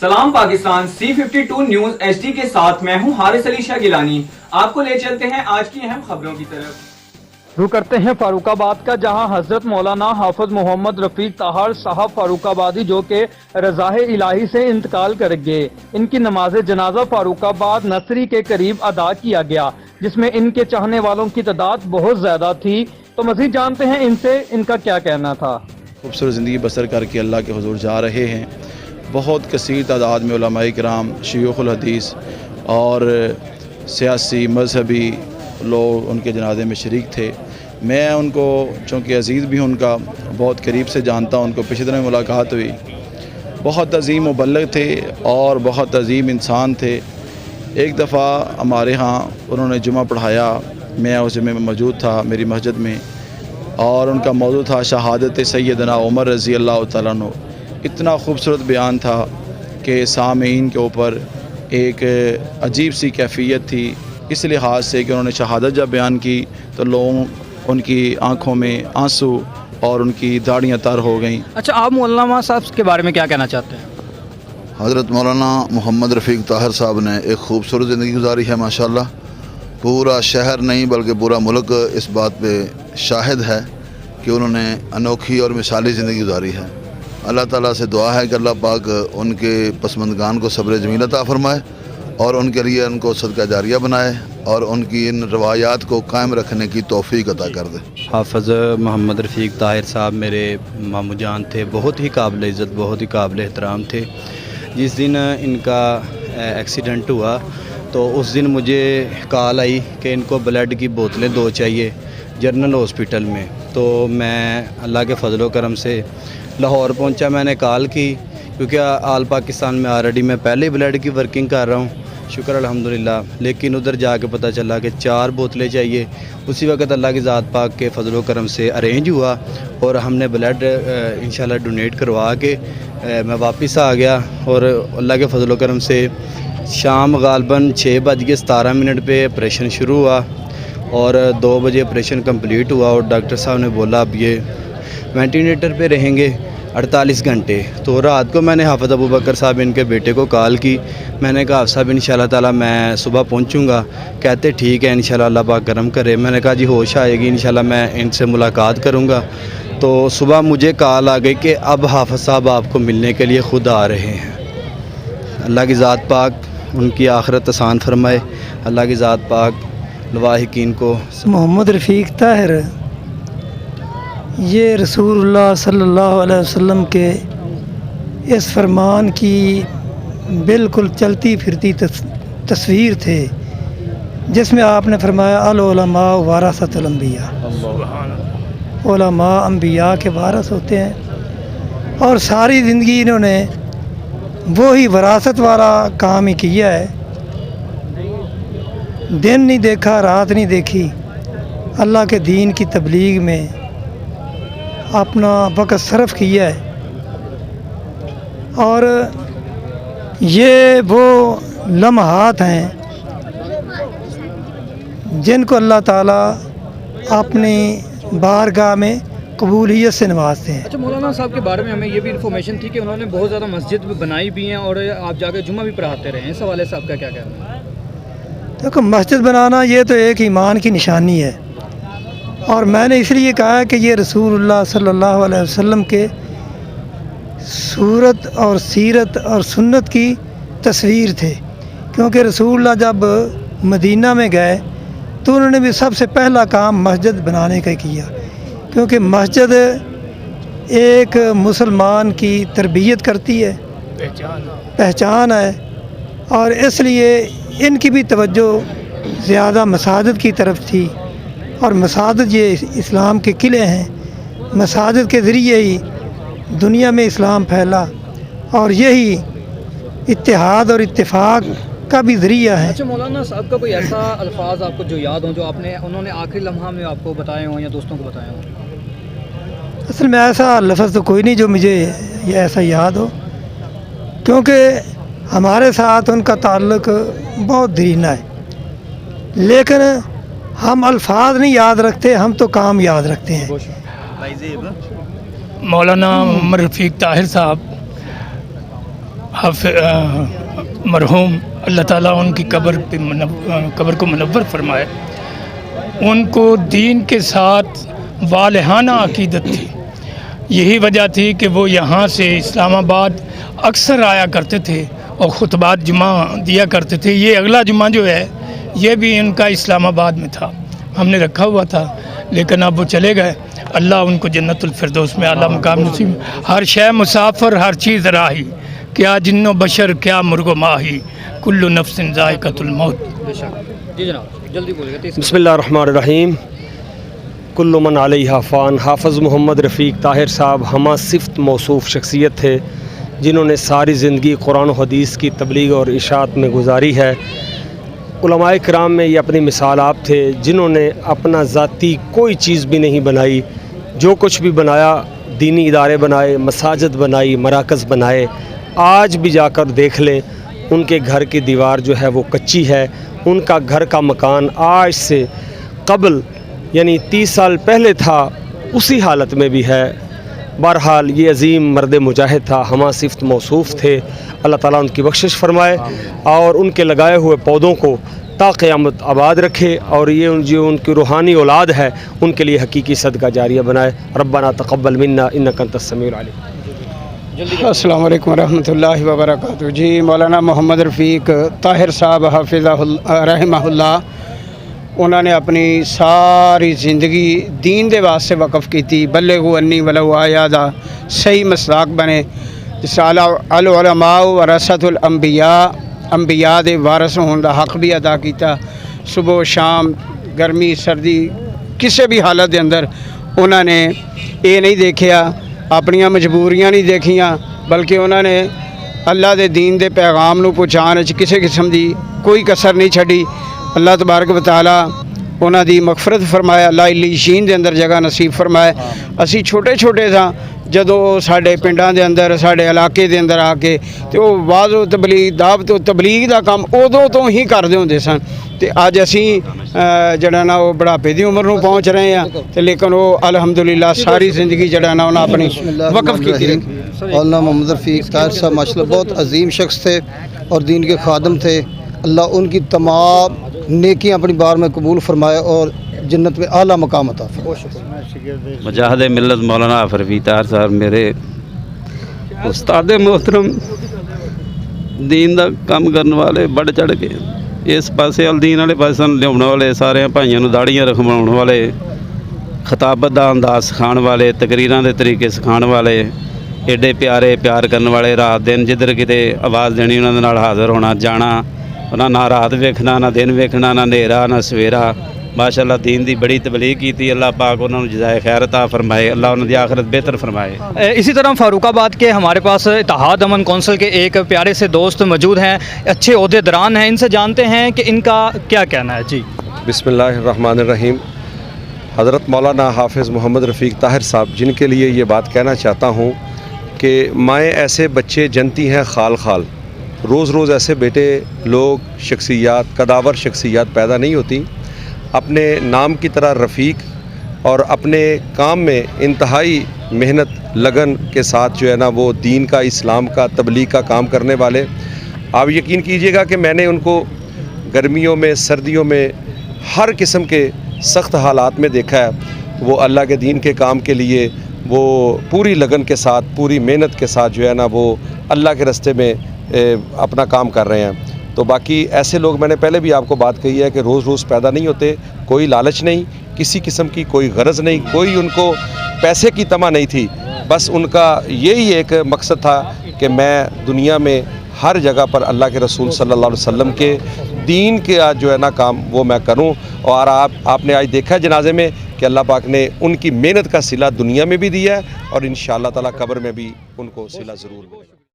सलाम Pakistan C52 news HD के साथ मैं हूं हारिस अली शाह गिलानी। आपको ले चलते हैं आज की अहम खबरों की तरफ। रुक करते हैं फारूकाबाद का, जहां हजरत मौलाना हाफिज मोहम्मद रफीक ताहर साहब फारूकाबादी जो कि रज़ाए इलाही से इंतकाल कर गए, इनकी नमाज जनाजा फारूकाबाद नसरी के करीब अदा किया गया, जिसमें इनके चाहने वालों की तादाद बहुत ज्यादा थी। तो मज़ीद जानते हैं इनसे इनका क्या कहना था। खूबसूरत ज़िंदगी बसर करके अल्लाह के हुजूर जा रहे हैं। बहुत कसीर तादाद में उलमाए किराम, शयूखुल हदीस और सियासी मजहबी लोग उनके जनाजे में शरीक थे। मैं उनको चूँकि अज़ीज़ भी उनका बहुत करीब से जानता हूँ, उनको पिछले दिनों मुलाकात हुई। बहुत अजीम मुबल्लिग़ थे और बहुत अजीम इंसान थे। एक दफ़ा हमारे यहाँ उन्होंने जुमा पढ़ाया, मैं उस जुमे में मौजूद था मेरी मस्जिद में, और उनका मौजू था शहादत सैयदना उमर रज़ी अल्लाह तआला अन्हु। इतना खूबसूरत बयान था कि सामीन के ऊपर एक अजीब सी कैफियत थी, इस लिहाज से कि उन्होंने शहादत जब बयान की तो लोगों उनकी आँखों में आंसू और उनकी दाढ़ियाँ तर हो गईं। अच्छा, आप मौलाना साहब के बारे में क्या कहना चाहते हैं? हज़रत मौलाना मोहम्मद रफ़ीक ताहर साहब ने एक खूबसूरत ज़िंदगी गुजारी है माशाल्लाह। पूरा शहर नहीं बल्कि पूरा मुल्क इस बात पे शाहिद है कि उन्होंने अनोखी और मिसाली ज़िंदगी गुजारी है। अल्लाह ताला से दुआ है कि अल्लाह पाक उनके पसमंदगान को सब्र जमील अता फरमाए और उनके लिए उनको सदका जारिया बनाए और उनकी इन रवायात को कायम रखने की तौफीक अता कर दे। हाफिज़ मोहम्मद रफ़ीक ताहिर साहब मेरे मामू जान थे, बहुत ही काबिल इज़्ज़त, बहुत ही काबिल एहतराम थे। जिस दिन इनका एक्सीडेंट हुआ तो उस दिन मुझे कॉल आई कि इनको ब्लड की बोतलें 2 चाहिए जनरल हॉस्पिटल में। तो मैं अल्लाह के फजल व करम से लाहौर पहुंचा। मैंने कॉल की क्योंकि आल पाकिस्तान में ऑलरेडी मैं पहले ही ब्लड की वर्किंग कर रहा हूँ, शुक्र अल्हम्दुलिल्लाह। लेकिन उधर जाके पता चला कि 4 बोतलें चाहिए। उसी वक्त अल्लाह की ज़ात पाक के फजल व करम से अरेंज हुआ और हमने ब्लड इंशाल्लाह डोनेट करवा के मैं वापस आ गया। और अल्लाह के फजल व करम से शाम गालबन 6:17 पे ऑपरेशन शुरू हुआ और 2 बजे ऑपरेशन कंप्लीट हुआ और डॉक्टर साहब ने बोला अब ये वेंटिलेटर पे रहेंगे 48 घंटे। तो रात को मैंने हाफिज़ अबू बकर साहब इनके बेटे को कॉल की। मैंने कहा साहब इंशाल्लाह ताला मैं सुबह पहुंचूंगा। कहते ठीक है इंशाल्लाह अल्लाह पाक करम करे। मैंने कहा जी होश आएगी इंशाल्लाह मैं इनसे मुलाकात करूंगा। तो सुबह मुझे कॉल आ गई कि अब हाफिज़ साहब आपको मिलने के लिए ख़ुद आ रहे हैं। अल्लाह की ज़ात पाक उनकी आखिरत आसान फरमाए। अल्लाह की ज़ात पाक लवाहिकीन को। मोहम्मद रफ़ीक ताहिर ये रसूलुल्लाह सल्लल्लाहु अलैहि वसल्लम के इस फरमान की बिल्कुल चलती फिरती तस्वीर थे, जिसमें आपने फरमाया अल उलमा वारसतुल अंबिया, उलमा अंबिया के वारस होते हैं। और सारी ज़िंदगी इन्होंने वो ही वरासत वाला काम ही किया है। दिन नहीं देखा, रात नहीं देखी, अल्लाह के दीन की तबलीग में अपना वक़्त सर्फ किया है। और ये वो लम्हात हैं जिनको अल्लाह ताला अपनी बारगाह में कबूलियत से नवाजते हैं। अच्छा, मौलाना साहब के बारे में हमें ये भी इन्फॉर्मेशन थी कि उन्होंने बहुत ज़्यादा मस्जिद भी बनाई भी हैं और आप जाके जुमा भी पढ़ाते रहे हैं। इस हवाले से आपका क्या कहना है? देखो, मस्जिद बनाना ये तो एक ईमान की निशानी है और मैंने इसलिए कहा है कि ये रसूलुल्लाह सल्लल्लाहु अलैहि वसल्लम के सूरत और सीरत और सुन्नत की तस्वीर थे। क्योंकि रसूलुल्लाह जब मदीना में गए तो उन्होंने भी सबसे पहला काम मस्जिद बनाने का किया, क्योंकि मस्जिद एक मुसलमान की तरबियत करती है, पहचान है। और इसलिए इनकी भी तवज्जो ज़्यादा मसाजिद की तरफ थी। और मसाजिद ये इस्लाम के किले हैं। मसाजिद के ज़रिए ही दुनिया में इस्लाम फैला और यही इत्तेहाद और इत्तेफाक का भी ज़रिया है। अच्छा, मौलाना साहब का कोई ऐसा अल्फाज आपको जो याद हो, जो उन्होंने आखिरी लम्हा में आपको बताए हों या दोस्तों को बताए हों? असल में ऐसा लफ्ज़ तो कोई नहीं जो मुझे ये ऐसा याद हो, क्योंकि हमारे साथ उनका ताल्लुक़ बहुत दरीना है। लेकिन हम अल्फाज नहीं याद रखते, हम तो काम याद रखते हैं। मौलाना मोहम्मद रफ़ीक ताहिर साहब मरहूम अल्लाह ताला उनकी कब्र को मुनव्वर फरमाए। उनको दीन के साथ वालहाना अकीदत थी। यही वजह थी कि वो यहाँ से इस्लामाबाद अक्सर आया करते थे और खुतबात जुमा दिया करते थे। ये अगला जुमा जो है ये भी इनका इस्लामाबाद में था, हमने रखा हुआ था, लेकिन अब वो चले गए। अल्लाह उनको जन्नतुल फिरदौस में आला मुकाम नसीब। हर शय मुसाफिर हर चीज़ राही, क्या जिन्नो बशर क्या मुर्गो माही, कुल्लु नफ्सिन ज़ाइक़तुल मौत। जी जनाब जल्दी बोलिएगा। बिस्मिल्लाहिर्रहमानिर्रहीम। कुल्लु मन अलैहा फ़ान। हाफ़िज़ मोहम्मद रफ़ीक ताहिर साहब हमा सिफ़त मौसूफ़ शख्सियत थे जिन्होंने सारी ज़िंदगी कुरान और हदीस की तबलीग और इशाअत में गुजारी है। उलमाए किराम में ये अपनी मिसाल आप थे जिन्होंने अपना ज़ाती कोई चीज़ भी नहीं बनाई, जो कुछ भी बनाया दीनी इदारे बनाए, मसाजिद बनाई, मराकज़ बनाए। आज भी जाकर देख लें उनके घर की दीवार जो है वो कच्ची है, उनका घर का मकान आज से कबल यानी 30 साल पहले था उसी हालत में भी है। बहरहाल ये अजीम मर्द मुजाहिद था, हमा सिफ़त मौसूफ़ थे। अल्लाह ताला उनकी बख्शिश फरमाए और उनके लगाए हुए पौधों को ता क़यामत आबाद रखे और ये जो उनकी रूहानी औलाद है उनके लिए हकीकी सदका जारिया बनाए। रब्बना तक़ब्बल मिन्ना इन्नका अंतस समीउल अलीम। अस्सलामु अलैकुम रहमतुल्लाहि व बरकातुहू। जी मौलाना मोहम्मद रफ़ीक ताहिर साहब हफ़िज़हुल्लाह रहमहुल्लाह, उन्होंने अपनी सारी ज़िंदगी दीन दे वास्ते वक़फ़ की थी। बल्लिगू अन्नी वलौ आया सही मसदाक बने। अल उलमा वरसतुल अंबिया, अंबिया दे वारस होने का हक भी अदा किया। सुबह शाम गर्मी सर्दी किसी भी हालत के अंदर उन्होंने ये नहीं देखिया, अपनियां मजबूरियां नहीं देखियां, बल्कि उन्होंने अल्लाह दे दीन दे पैगाम नूं पहुँचाने किसी किस्म की कोई कसर नहीं छड़ी। अल्लाह तबारक व तआला उन्हां दी मगफरत फरमाए, अल्लाह इल्लीशीन दे अंदर जगह नसीब फरमाए। असी छोटे छोटे था जदों साडे पिंडां दे अंदर साडे इलाके दे अंदर आके ते वो वाज़ो तबलीग दावत तबलीग दा काम उदों तो ही करदे हुंदे सन। ते अज असी जड़ा ना वो बुढ़ापे दी उम्र नूं पहुँच रहे हैं ते लेकिन वो अल्हम्दुलिल्लाह सारी ज़िंदगी जड़ा ना उन्हें अपनी वक़फ़ की। मौलाना मोहम्मद रफ़ीक ताहिर साहब माशाअल्लाह बहुत अजीम शख्स थे और दीन के खादम थे। अल्लाह उनकी तमाम नेकियां अपनी बार में कबूल फरमाए और जन्नत में आला मकाम अता फरमाए। मुजाहिद मिल्लत मौलाना रफ़ीक ताहिर साहब मेरे उस्ताद मोहतरम, दीन का काम करने वाले, बढ़ चढ़ के इस पासे अल दीन वाले पासे लियाने वाले, सारे भाइयों दाड़ियाँ रखवाने वाले, खिताबत का अंदाज सिखाने वाले, तकरीरां दे तरीके सिखाने वाले, एडे प्यारे प्यार करने वाले, रात दिन जिधर किते आवाज़ देनी उन्होंने नाल हाज़र होना जाना, उन्होंने ना रात वेखना ना दिन वेखना ना नेरा ना सवेरा। माशाअल्लाह दीन दी बड़ी तबलीग की थी। अल्लाह पाक उन्होंने जज़ाए खैर अता फरमाए, अल्लाह उन्होंने आखिरत बेहतर फरमाए। इसी तरह फ़ारुखाबाद के हमारे पास इत्तेहाद अमन कौंसिल के एक प्यारे से दोस्त मौजूद हैं, अच्छे ओहदेदारान हैं, इनसे जानते हैं कि इनका क्या कहना है। जी बिस्मिल्लाहिर्रहमानिर्रहीम। हज़रत मौलाना हाफ़िज़ मोहम्मद रफ़ीक ताहिर साहब, जिनके लिए ये बात कहना चाहता हूँ कि माएँ ऐसे बच्चे जनती हैं खाल खाल। रोज़ रोज़ ऐसे बेटे लोग शख्सियात कदावर शख्सियात पैदा नहीं होती। अपने नाम की तरह रफ़ीक और अपने काम में इंतहाई मेहनत लगन के साथ जो है ना वो दीन का इस्लाम का तबलीग का काम करने वाले। आप यकीन कीजिएगा कि मैंने उनको गर्मियों में सर्दियों में हर किस्म के सख्त हालात में देखा है। वो अल्लाह के दीन के काम के लिए वो पूरी लगन के साथ पूरी मेहनत के साथ जो है ना वो अल्लाह के रास्ते में अपना काम कर रहे हैं। तो बाकी ऐसे लोग, मैंने पहले भी आपको बात कही है कि रोज़ रोज़ पैदा नहीं होते। कोई लालच नहीं, किसी किस्म की कोई गरज नहीं, कोई उनको पैसे की तमा नहीं थी। बस उनका यही एक मकसद था कि मैं दुनिया में हर जगह पर अल्लाह के रसूल सल्लल्लाहु अलैहि वसल्लम के दीन के जो है ना काम वो मैं करूं। और आपने आज देखा जनाजे में कि अल्लाह पाक ने उनकी मेहनत का सिला दुनिया में भी दिया है और इंशाअल्लाह ताला कब्र में भी उनको सिला ज़रूर मिलेगा।